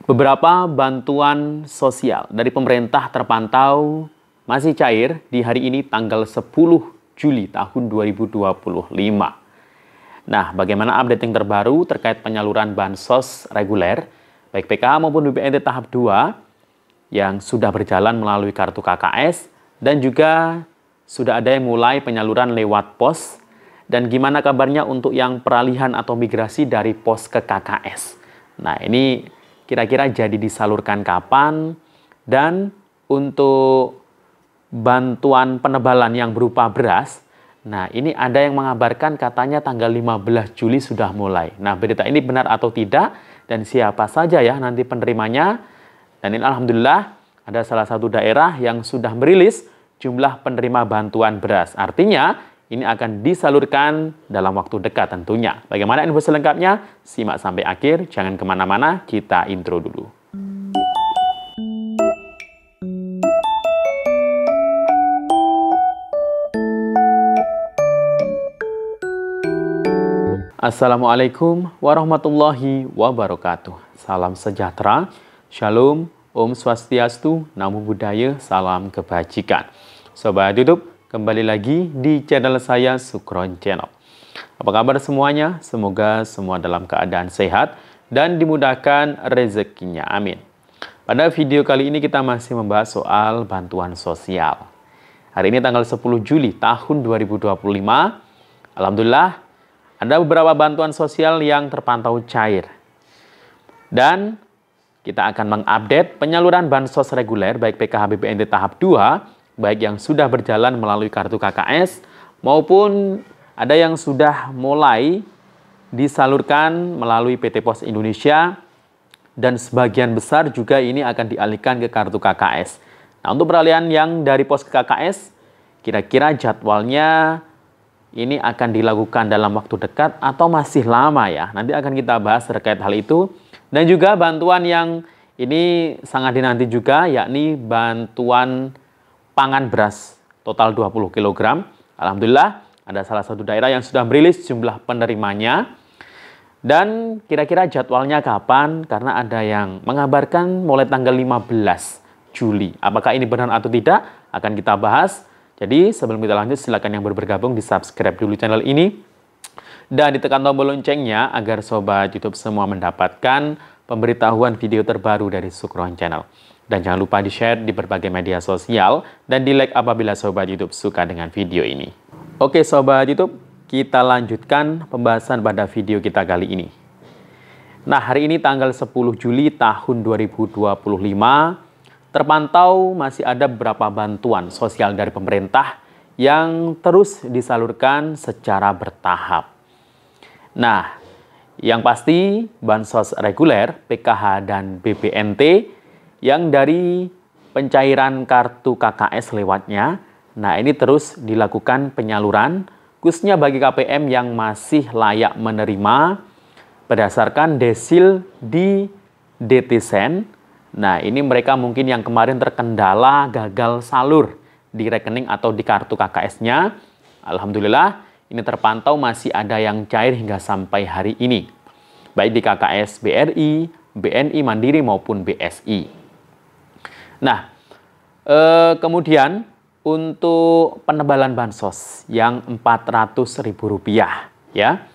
Beberapa bantuan sosial dari pemerintah terpantau masih cair di hari ini tanggal 10 Juli tahun 2025. Nah, bagaimana update yang terbaru terkait penyaluran bansos reguler, baik PKH maupun BPNT tahap 2 yang sudah berjalan melalui kartu KKS dan juga sudah ada yang mulai penyaluran lewat pos, dan gimana kabarnya untuk yang peralihan atau migrasi dari pos ke KKS. Nah, ini kira-kira jadi disalurkan kapan, dan untuk bantuan penebalan yang berupa beras, nah ini ada yang mengabarkan katanya tanggal 15 Juli sudah mulai. Nah, berita ini benar atau tidak, dan siapa saja ya nanti penerimanya. Dan ini alhamdulillah ada salah satu daerah yang sudah merilis jumlah penerima bantuan beras. Artinya ini akan disalurkan dalam waktu dekat tentunya. Bagaimana info selengkapnya? Simak sampai akhir, jangan kemana-mana, kita intro dulu. Assalamualaikum warahmatullahi wabarakatuh. Salam sejahtera, shalom, om swastiastu, namo buddhaya, salam kebajikan. Sobat YouTube, kembali lagi di channel saya, Sukron Channel. Apa kabar semuanya? Semoga semua dalam keadaan sehat dan dimudahkan rezekinya. Amin. Pada video kali ini kita masih membahas soal bantuan sosial. Hari ini tanggal 10 Juli tahun 2025. Alhamdulillah, ada beberapa bantuan sosial yang terpantau cair. Dan kita akan mengupdate penyaluran bansos reguler baik PKH BPNT tahap 2, baik yang sudah berjalan melalui kartu KKS maupun ada yang sudah mulai disalurkan melalui PT Pos Indonesia, dan sebagian besar juga ini akan dialihkan ke kartu KKS. Nah, untuk peralihan yang dari pos ke KKS, kira-kira jadwalnya ini akan dilakukan dalam waktu dekat atau masih lama ya? Nanti akan kita bahas terkait hal itu. Dan juga bantuan yang ini sangat dinanti juga, yakni bantuan pangan beras total 20 kg. Alhamdulillah ada salah satu daerah yang sudah merilis jumlah penerimanya. Dan kira-kira jadwalnya kapan? Karena ada yang mengabarkan mulai tanggal 15 Juli. Apakah ini benar atau tidak? Akan kita bahas. Jadi sebelum kita lanjut, silakan yang baru bergabung di subscribe dulu channel ini. Dan ditekan tombol loncengnya agar sobat YouTube semua mendapatkan pemberitahuan video terbaru dari Sukron Channel. Dan jangan lupa di-share di berbagai media sosial dan di-like apabila sobat YouTube suka dengan video ini. Oke sobat YouTube, kita lanjutkan pembahasan pada video kita kali ini. Nah, hari ini tanggal 10 Juli tahun 2025, terpantau masih ada beberapa bantuan sosial dari pemerintah yang terus disalurkan secara bertahap. Nah, yang pasti bansos reguler, PKH dan BPNT yang dari pencairan kartu KKS lewatnya, nah ini terus dilakukan penyaluran, khususnya bagi KPM yang masih layak menerima berdasarkan desil di DTSEN. Nah, ini mereka mungkin yang kemarin terkendala gagal salur di rekening atau di kartu KKS-nya. Alhamdulillah, ini terpantau masih ada yang cair hingga sampai hari ini, baik di KKS BRI, BNI Mandiri maupun BSI. Nah, kemudian untuk penebalan bansos yang Rp400.000 ya.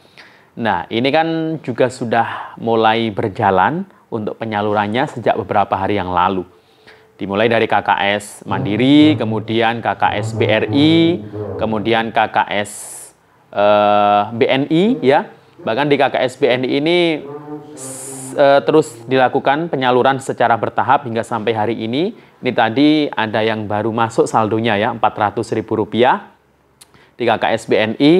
Nah, ini kan juga sudah mulai berjalan untuk penyalurannya sejak beberapa hari yang lalu. Dimulai dari KKS Mandiri, kemudian KKS BRI, kemudian KKS BNI ya. Bahkan di KKS BNI ini terus dilakukan penyaluran secara bertahap hingga sampai hari ini. Ini tadi ada yang baru masuk saldonya ya, Rp400.000 di KKS BNI.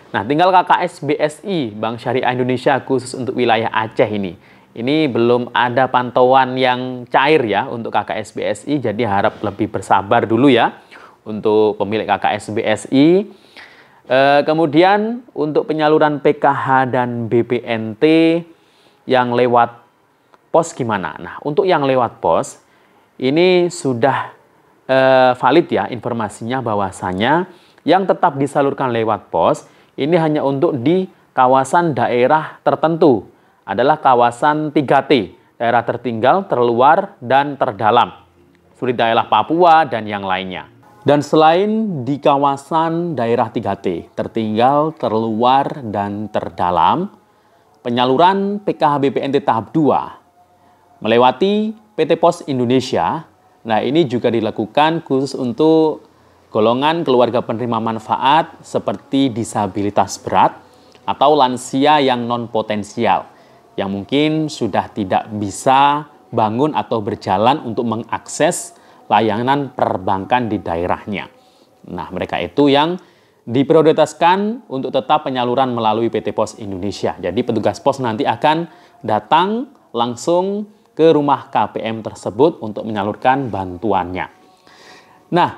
Nah, tinggal KKS BSI, Bank Syariah Indonesia khusus untuk wilayah Aceh ini. Ini belum ada pantauan yang cair ya untuk KKS BSI, jadi harap lebih bersabar dulu ya untuk pemilik KKS BSI. Kemudian untuk penyaluran PKH dan BPNT yang lewat pos gimana? Nah, untuk yang lewat pos, ini sudah valid ya informasinya bahwasanya yang tetap disalurkan lewat pos, ini hanya untuk di kawasan daerah tertentu, adalah kawasan 3T. daerah tertinggal, terluar, dan terdalam, seperti daerah Papua dan yang lainnya. Dan selain di kawasan daerah 3T, tertinggal, terluar, dan terdalam, penyaluran PKH BPNT tahap 2 melewati PT Pos Indonesia. Nah, ini juga dilakukan khusus untuk golongan keluarga penerima manfaat seperti disabilitas berat atau lansia yang non-potensial, yang mungkin sudah tidak bisa bangun atau berjalan untuk mengakses layanan perbankan di daerahnya. Nah, mereka itu yang diprioritaskan untuk tetap penyaluran melalui PT Pos Indonesia. Jadi petugas pos nanti akan datang langsung ke rumah KPM tersebut untuk menyalurkan bantuannya. Nah,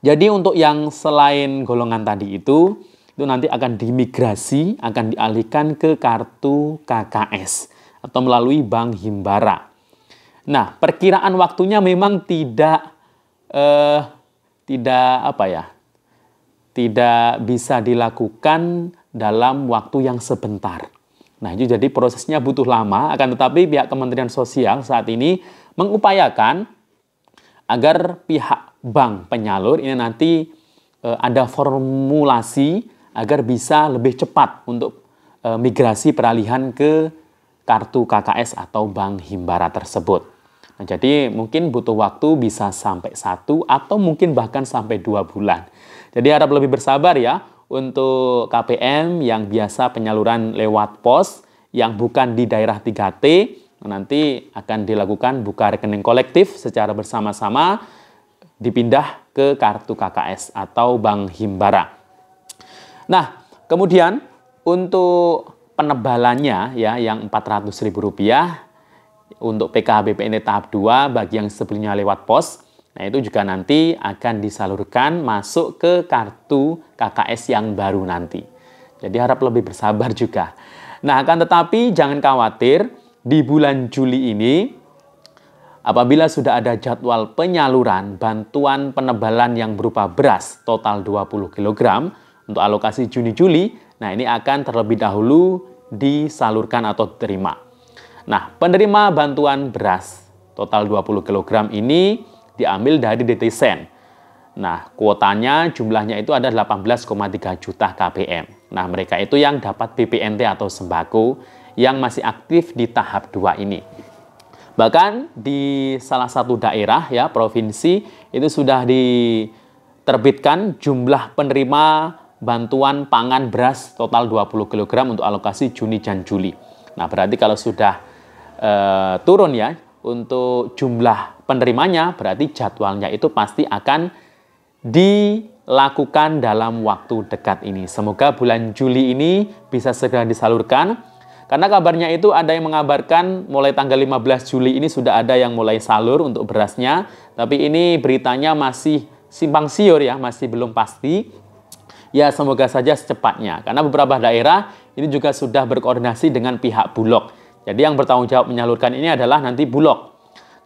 jadi untuk yang selain golongan tadi itu nanti akan dimigrasi, akan dialihkan ke kartu KKS atau melalui Bank Himbara. Nah, perkiraan waktunya memang tidak bisa dilakukan dalam waktu yang sebentar. Nah, itu jadi prosesnya butuh lama, akan tetapi pihak Kementerian Sosial saat ini mengupayakan agar pihak bank penyalur ini nanti ada formulasi agar bisa lebih cepat untuk migrasi peralihan ke kartu KKS atau Bank Himbara tersebut. Nah, jadi mungkin butuh waktu bisa sampai 1 atau mungkin bahkan sampai 2 bulan. Jadi harap lebih bersabar ya untuk KPM yang biasa penyaluran lewat pos yang bukan di daerah 3T, nanti akan dilakukan buka rekening kolektif secara bersama-sama dipindah ke kartu KKS atau Bank Himbara. Nah, kemudian untuk penebalannya ya yang Rp400.000 untuk PKH BPNT tahap 2 bagi yang sebelumnya lewat pos. Nah, itu juga nanti akan disalurkan masuk ke kartu KKS yang baru nanti. Jadi harap lebih bersabar juga. Nah, akan tetapi jangan khawatir, di bulan Juli ini apabila sudah ada jadwal penyaluran bantuan penebalan yang berupa beras total 20 kg untuk alokasi Juni-Juli, nah ini akan terlebih dahulu disalurkan atau diterima. Nah, penerima bantuan beras total 20 kg ini diambil dari DTSEN. Nah, kuotanya jumlahnya itu ada 18,3 juta KPM. Nah, mereka itu yang dapat BPNT atau sembako yang masih aktif di tahap 2 ini. Bahkan di salah satu daerah ya, provinsi itu sudah diterbitkan jumlah penerima bantuan pangan beras total 20 kg untuk alokasi Juni dan Juli. Nah, berarti kalau sudah turun ya untuk jumlah penerimanya, berarti jadwalnya itu pasti akan dilakukan dalam waktu dekat ini. Semoga bulan Juli ini bisa segera disalurkan, karena kabarnya itu ada yang mengabarkan mulai tanggal 15 Juli ini sudah ada yang mulai salur untuk berasnya, tapi ini beritanya masih simpang siur ya, masih belum pasti. Ya, semoga saja secepatnya, karena beberapa daerah ini juga sudah berkoordinasi dengan pihak Bulog. Jadi yang bertanggung jawab menyalurkan ini adalah nanti Bulog.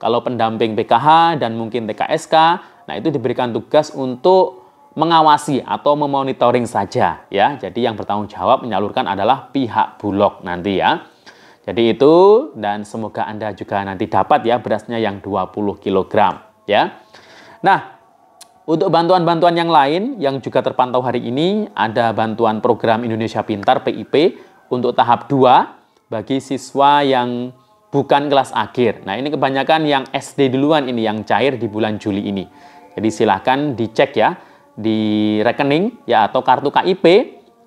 Kalau pendamping PKH dan mungkin TKSK, nah itu diberikan tugas untuk mengawasi atau memonitoring saja ya. Jadi yang bertanggung jawab menyalurkan adalah pihak Bulog nanti ya. Jadi itu, dan semoga Anda juga nanti dapat ya berasnya yang 20 kg ya. Nah, untuk bantuan-bantuan yang lain yang juga terpantau hari ini, ada bantuan program Indonesia Pintar PIP untuk tahap 2 bagi siswa yang bukan kelas akhir. Nah, ini kebanyakan yang SD duluan ini yang cair di bulan Juli ini. Jadi silahkan dicek ya di rekening ya atau kartu KIP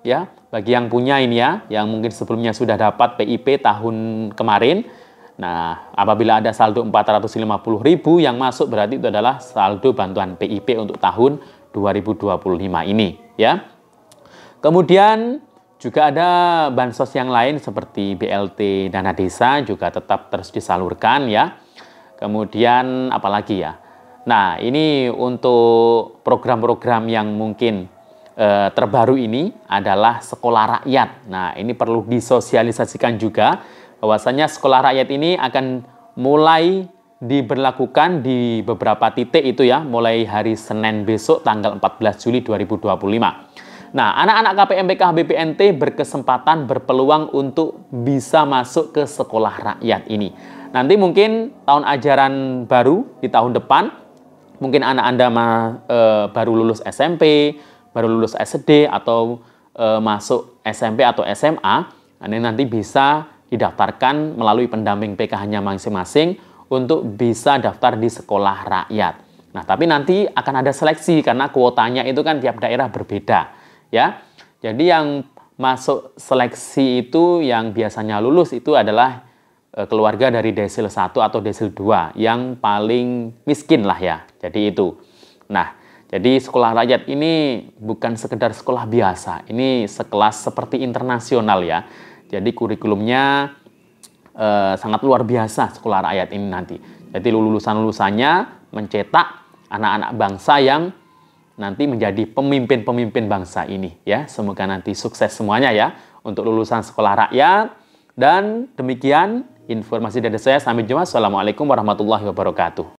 ya bagi yang punya ini ya, yang mungkin sebelumnya sudah dapat PIP tahun kemarin. Nah, apabila ada saldo 450.000 yang masuk, berarti itu adalah saldo bantuan PIP untuk tahun 2025 ini ya. Kemudian juga ada bansos yang lain seperti BLT dana desa juga tetap terus disalurkan ya. Kemudian apalagi ya. Nah, ini untuk program-program yang mungkin terbaru ini adalah sekolah rakyat. Nah, ini perlu disosialisasikan juga bahwasanya sekolah rakyat ini akan mulai diberlakukan di beberapa titik itu ya, mulai hari Senin besok tanggal 14 Juli 2025. Nah, anak-anak KPM PKH BPNT berkesempatan berpeluang untuk bisa masuk ke sekolah rakyat ini. Nanti mungkin tahun ajaran baru di tahun depan, mungkin anak Anda baru lulus SMP, baru lulus SD, atau masuk SMP atau SMA, nanti bisa didaftarkan melalui pendamping PKH-nya masing-masing untuk bisa daftar di sekolah rakyat. Nah, tapi nanti akan ada seleksi karena kuotanya itu kan tiap daerah berbeda, ya. Jadi yang masuk seleksi itu yang biasanya lulus itu adalah keluarga dari desil 1 atau desil 2 yang paling miskin lah ya. Jadi itu. Nah, jadi sekolah rakyat ini bukan sekedar sekolah biasa. Ini sekelas seperti internasional ya. Jadi kurikulumnya sangat luar biasa sekolah rakyat ini nanti. Jadi lulusan-lulusannya mencetak anak-anak bangsa yang nanti menjadi pemimpin-pemimpin bangsa ini ya. Semoga nanti sukses semuanya ya untuk lulusan sekolah rakyat. Dan demikian informasi dari saya. Sampai jumpa. Assalamualaikum warahmatullahi wabarakatuh.